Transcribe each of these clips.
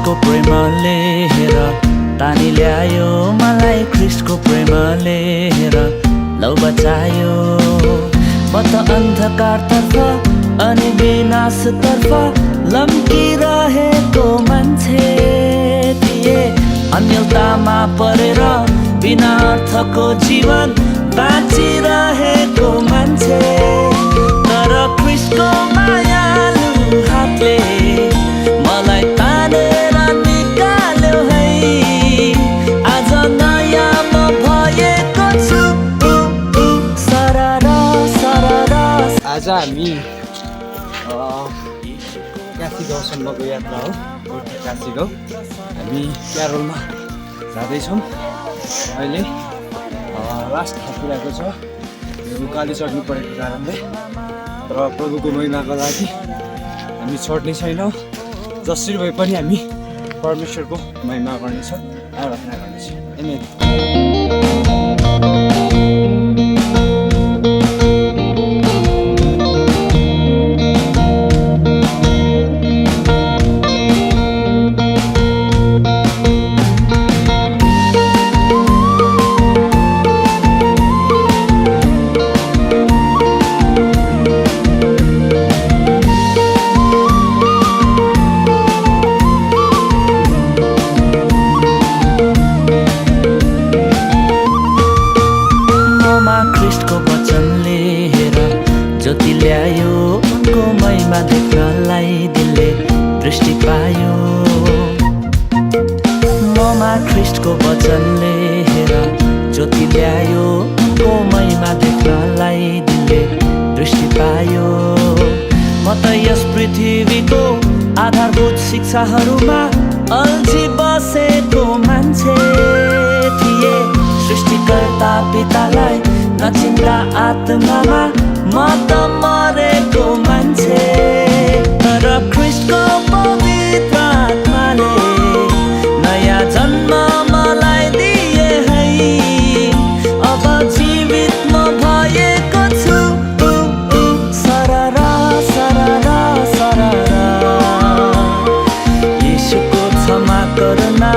ख्रिस्टको प्रेमले हेर तानी ल्यायो मलाई ख्रिस्टको प्रेमले हेर लौ बचायो म त अन्धकारतर्फ अनि विनाशतर्फ लम्किरहेको मान्छे थिए अन्यलतामा परेर बिना अर्थको जीवन बाँचिरहेको मान्छे तर ख्रिस्टको मायालु हातले मलाई तानेर निकाल्यो है आज नयाँ म भएको छु सरर सरर। आज हामी काशी गाउँसम्मको यात्रा हो गोर्खा काशी गाउँ हामी क्यारोलमा जाँदैछौँ अहिले लास्ट थापिरहेको छ उकाली चढ्नु परेको कारणले र प्रभुको महिमाको लागि हामी छोड्ने छैनौँ जसरी भए पनि हामी परमेश्वरको महिमा गर्नेछौँ आराधना गर्नेछौँ आमेन। ख्रिस्टको वचनले हेर ज्योति ल्यायो उनको महिमा देख्नलाई दिलले दृष्टि पायो ममा ख्रिस्टको वचनले हेर ज्योति ल्यायो उनको महिमा देख्नलाई दिलले दृष्टि पायो म त यस पृथ्वीको आधारभूत शिक्षाहरूमा अल्झी बसेको मान्छे थिए सृष्टिकर्ता पितालाई नचिन्दा आत्मामा म त मरेको मान्छे तर ख्रिस्टको पवित्र आत्माले नयाँ जन्म मलाई दिए है अब जीवित म भएको छु सरर सरर सरर यीशुको क्षमा करुणा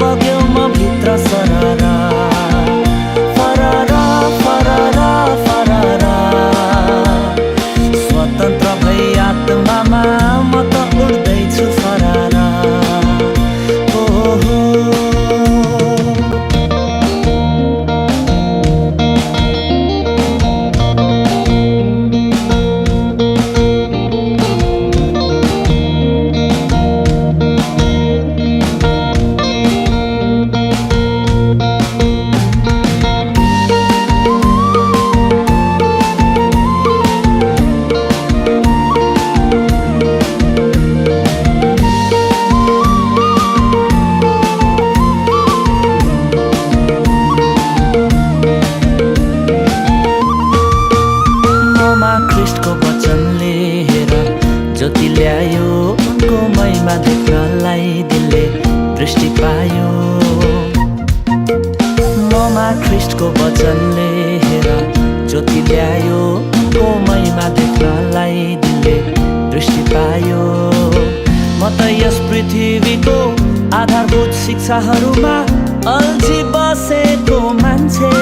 बग्यो म भित्र सरर स्वतन्त्र भई आत्मामा म त उड्दैछु फरार ख्रिस्टको वचनले हेर ज्योति ल्यायो उनको महिमा देख्नलाई दिलले दृष्टि पायो ममा ख्रिस्टको वचनले हेर ज्योति ल्यायो उनको महिमा देख्नलाई दिलले दृष्टि पायो म त यस पृथ्वीको आधारभूत शिक्षाहरूमा अल्झी बसेको मान्छे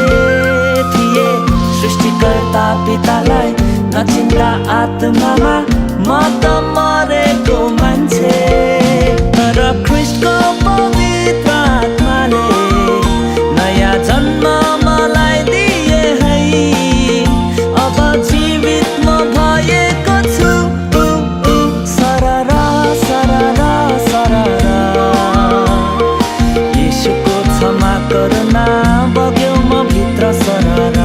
थिए सृष्टिकर्ता पितालाई नचिन्दा आत्मामा म त मरेको मान्छे तर ख्रिस्टको पवित्र आत्माले नयाँ जन्म मलाई दिए है अब जीवित म भएको छु सरर सरर सरर यीशुको क्षमा करुणा बग्यो म भित्र सरर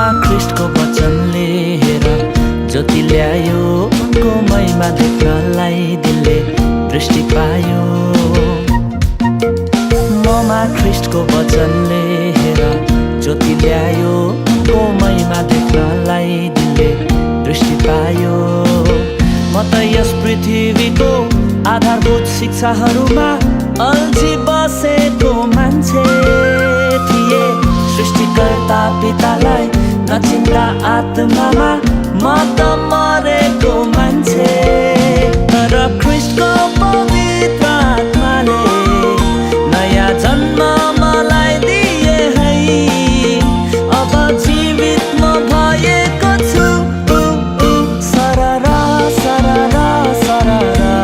ख्रिस्टको वचनले हेर ज्योति ल्यायो, उनको महिमा देख्नलाई दिलले दृष्टि पायो। ममा ख्रिस्टको वचनले हेर ज्योति ल्यायो, उनको महिमा देख्नलाई दिलले दृष्टि पायो। म त यस पृथ्वीको आधारभूत शिक्षाहरूमा अल्झी बसेको मान्छे थिए। सृष्टिकर्ता पितालाई नचिन्दा आत्मामा म त मरेको मान्छे। तर ख्रिस्टको पवित्र आत्माले नयाँ जन्म मलाई दिए है। अब जीवित म भएको छु। सररा सररा सररा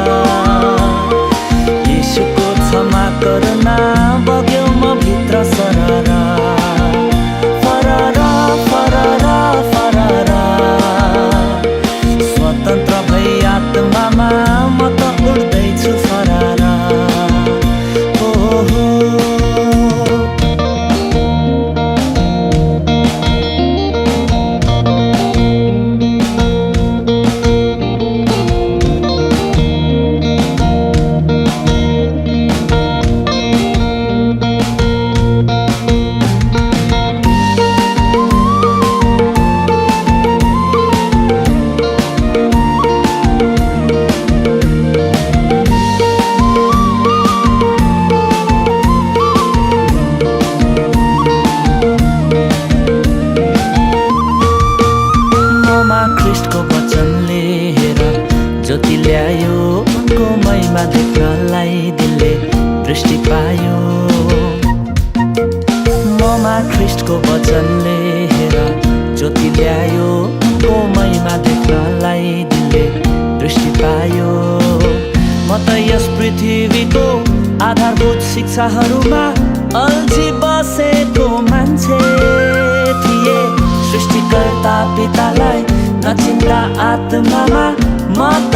यीशुको क्षमा करुणा बग्यो म भित्र सररा। फररा फररा फररा स्वतन्त्र भई आत्मामा म त उड्दैछु फररा। ख्रिस्टको वचनले हेर ज्योति ल्यायो, उनको महिमा देख्नलाई दिलले दृष्टि पायो। ममा ख्रिस्टको वचनले हेर ज्योति ल्यायो, उनको महिमा देख्नलाई दिलले दृष्टि पायो। म त यस पृथ्वीको आधारभूत शिक्षाहरूमा अल्झी बसेको मान्छे थिए। सृष्टिकर्ता पितालाई नचिन्दा आत्मामा म त